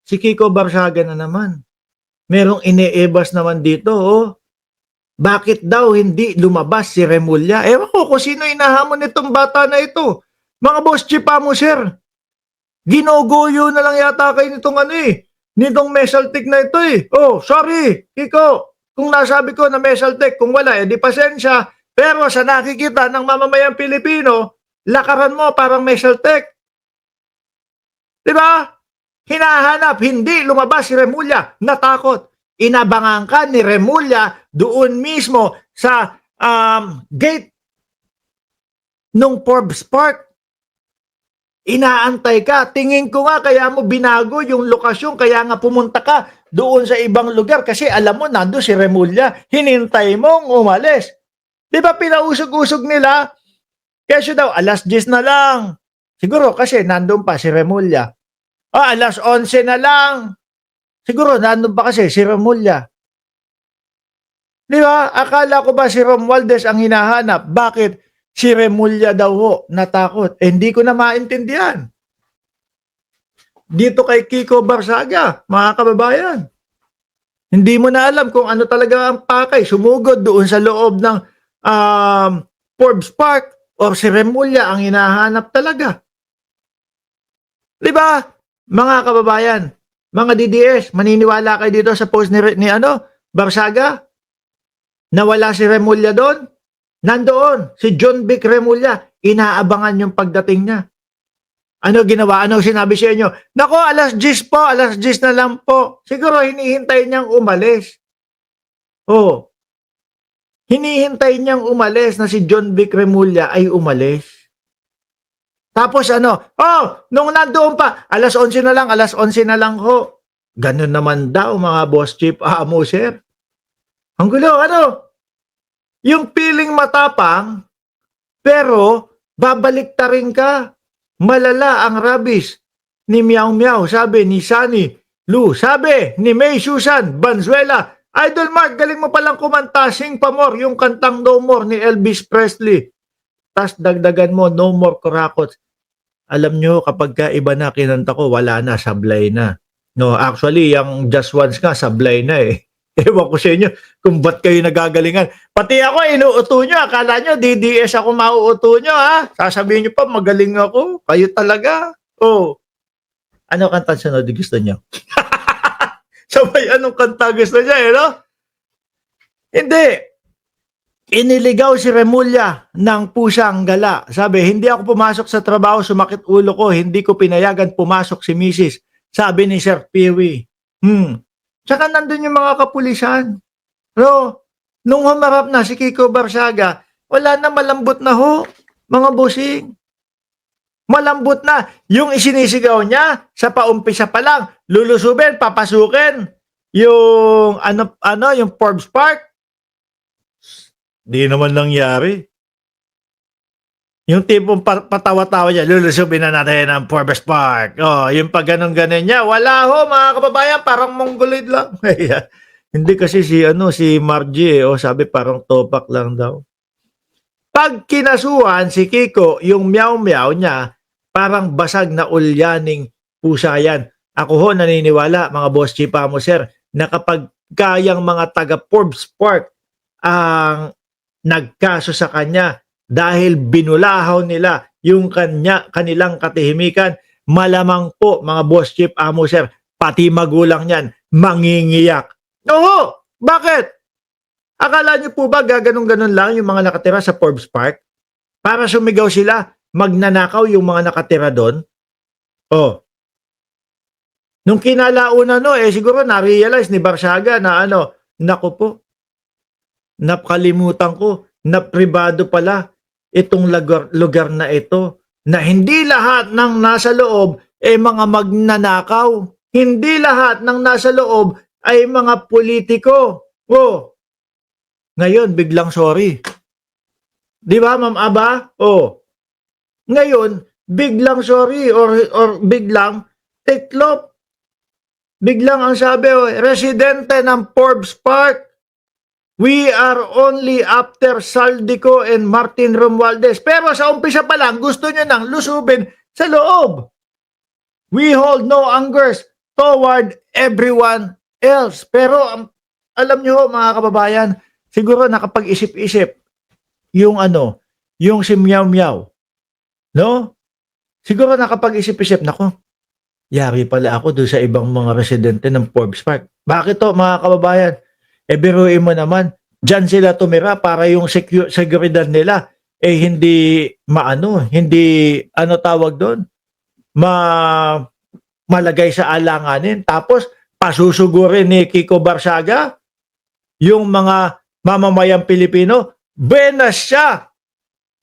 si Kiko Barsaga na naman. Merong ine-ebas naman dito, oh. Bakit daw hindi lumabas si Remulla? Ewan ko kung sino inahamon nitong bata na ito. Mga boss chipamo, sir. Ginogoyo na lang yata kayo nitong nitong mesaltik na ito eh. Oh, sorry, Kiko. Kung nasabi ko na mesaltik, kung wala, di pasensya. Pero sa nakikita ng mamamayang Pilipino, lakaran mo parang mesaltik. Diba? Hinahanap, hindi lumabas si Remulla. Natakot. Inabangan ka ni Remulla doon mismo sa gate nung Forbes Park. Inaantay ka. Tingin ko nga kaya mo binago yung lokasyon, kaya nga pumunta ka doon sa ibang lugar kasi alam mo nando si Remulla. Hinintay mong umalis. Di ba pinausog-usog nila? Kesyo daw, alas 10 na lang. Siguro kasi nandun pa si Remulla. Alas 11 na lang. Siguro, nandun pa kasi si Remulla. Di ba? Akala ko ba si Romualdez ang hinahanap? Bakit si Remulla daw ho natakot? Hindi ko na maintindihan. Dito kay Kiko Barsaga, mga kababayan. Hindi mo na alam kung ano talaga ang pakay. Sumugod doon sa loob ng Forbes Park o si Remulla ang hinahanap talaga. Di ba? Mga kababayan, mga DDS, maniniwala kayo dito sa post ni Barsaga? Nawala si Remulla doon? Nandoon, si John Vic Remulla, inaabangan yung pagdating niya. Ano ginawa? Ano sinabi sa inyo? Nako, alas 10 po, alas 10 na lang po. Siguro hinihintay niyang umalis. Oh, hinihintay niyang umalis na si John Vic Remulla ay umalis. Tapos nung nandoon pa, alas 11 na lang, alas 11 na lang ho. Ganun naman daw mga boss chief amo, sir. Ang gulo, yung piling matapang, pero babalik ta rin ka. Malala ang rabis ni Meow Meow, sabi ni Sunny Lu, sabi ni May Susan Banzuela. Idol Mark, galing mo palang kumanta, Sing Pa More, yung kantang No More ni Elvis Presley. Tas dagdagan mo, No More Kurakots. Alam nyo, kapag ka iba na kinanta ko, wala na, sablay na. No, actually, yung Just Once nga, sablay na eh. Ewan ko sa inyo kung ba't kayo nagagalingan. Pati ako, inuuto nyo. Akala nyo, DDS ako mauuto nyo, ha? Sasabihin nyo pa, magaling ako. Kayo talaga. Oh. Ano kanta sunod gusto nyo? Sabay, anong kanta gusto nyo, no? Hindi. Iniligaw si Remulla ng pusang gala. Sabi, hindi ako pumasok sa trabaho, sumakit ulo ko, hindi ko pinayagan pumasok si Mrs. Sabi ni Sir Peewee. Tsaka nandun yung mga kapulisan. No? Nung humarap na si Kiko Barsaga, wala na, malambot na ho, mga bossing. Malambot na. Yung isinisigaw niya, sa paumpisa pa lang, lulusubin, papasukin, yung, yung Forbes Park. Di naman nangyari. Yung tipong patawa-tawa niya, lulusubin na natin ang Forbes Park. Oh, yung pag ganun-ganun niya, wala ho mga kababayan, parang mongoloid lang. Hindi kasi si Margie, sabi parang topak lang daw. Pag kinasuhan si Kiko, yung meow-meow niya, parang basag na ulyaning pusa yan. Ako ho naniniwala, mga boss chipa mo sir, na kapag kayang mga taga Forbes Park ang nagkaso sa kanya dahil binulahaw nila yung kanilang katahimikan, malamang po mga boss chief amo sir, pati magulang niyan mangingiyak. Oo, bakit? Akala niyo po ba gaganong-ganon lang yung mga nakatira sa Forbes Park? Para sumigaw sila, magnanakaw yung mga nakatira doon? Oh. Nung kinalauna siguro na-realize ni Barsaga na naku po, nakalimutan ko na pribado pala itong lugar na ito, na hindi lahat ng nasa loob ay mga magnanakaw. Hindi lahat ng nasa loob ay mga politiko. Oh. Ngayon, biglang sorry. Di ba, Ma'am Aba? Oh. Ngayon, biglang sorry or biglang tiklop. Biglang ang sabi, residente ng Forbes Park, we are only after Saldico and Martin Romualdez. Pero sa umpisa pa lang, gusto nyo nang lusubin sa loob. We hold no angers toward everyone else. Pero alam nyo mga kababayan, siguro nakapag-isip-isip yung yung si Meow Meow, no? Siguro nakapag-isip-isip, nako, yari pala ako doon sa ibang mga residente ng Forbes Park. Bakit to mga kababayan? Biruin mo naman, dyan sila tumira para yung seguridad nila hindi hindi tawag doon, malagay sa alanganin. Tapos pasusugurin ni Kiko Barsaga yung mga mamamayang Pilipino. Buenas siya!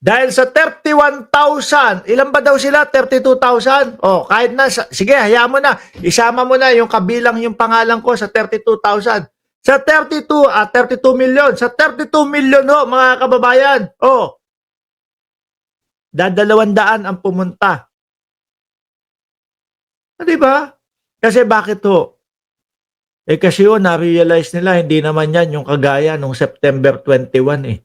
Dahil sa 31,000, ilan ba daw sila? 32,000? Kahit na, sige, hayaan mo na. Isama mo na yung kabilang yung pangalan ko sa 32,000. Sa 32 million. Sa 32 million mga kababayan. Dadalawandaan ang pumunta. Diba? Kasi bakit kasi na-realize nila, hindi naman yan yung kagaya nung September 21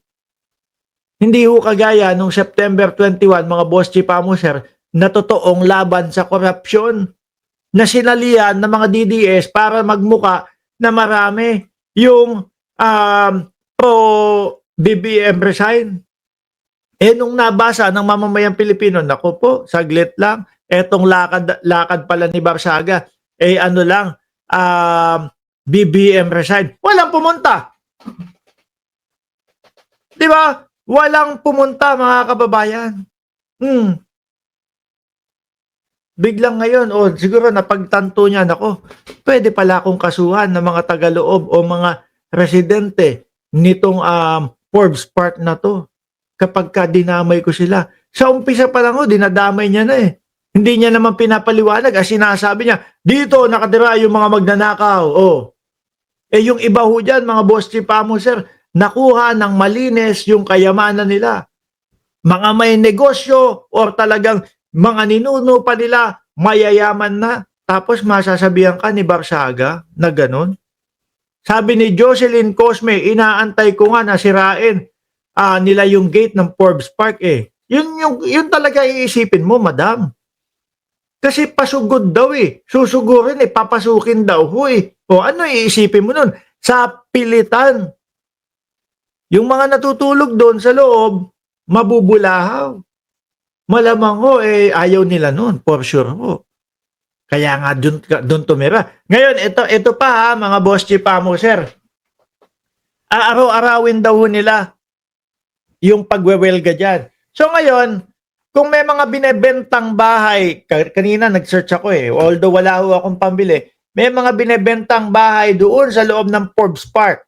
Hindi kagaya nung September 21, mga boss chief amuser, na totoong laban sa korupsyon, na sinalihan ng mga DDS para magmuka na marami yung pro-BBM resign. Nung nabasa ng mamamayang Pilipino, naku po, saglit lang, etong lakad pala ni Barsaga, BBM resign. Walang pumunta. Di ba? Walang pumunta mga kababayan. Biglang ngayon, siguro napagtanto niya, nako, pwede pala akong kasuhan ng mga tagaloob o mga residente nitong Forbes Park na to. Kapag dinamay ko sila. Sa umpisa pa lang dinadamay niya na Hindi niya naman pinapaliwanag. Sinasabi niya, dito nakatira yung mga magnanakaw. Yung iba dyan, mga boss chief amuser, nakuha ng malinis yung kayamanan nila. Mga may negosyo or talagang mga ninuno pa nila, mayayaman na. Tapos masasabihan ka ni Barsaga na ganun. Sabi ni Jocelyn Cosme, inaantay ko nga na sirain nila yung gate ng Forbes Park Yun talaga iisipin mo, madam. Kasi pasugod daw Susugurin papasukin daw ano iisipin mo nun? Sa pilitan. Yung mga natutulog doon sa loob, mabubulahaw. Malamang ayaw nila nun, for sure Kaya nga doon tumira. Ngayon, ito pa mga boss chief amuser. Araw-arawin daw nila yung pagwewelga dyan. So ngayon, kung may mga binebentang bahay, kanina nag-search ako although wala akong pambili, may mga binebentang bahay doon sa loob ng Forbes Park.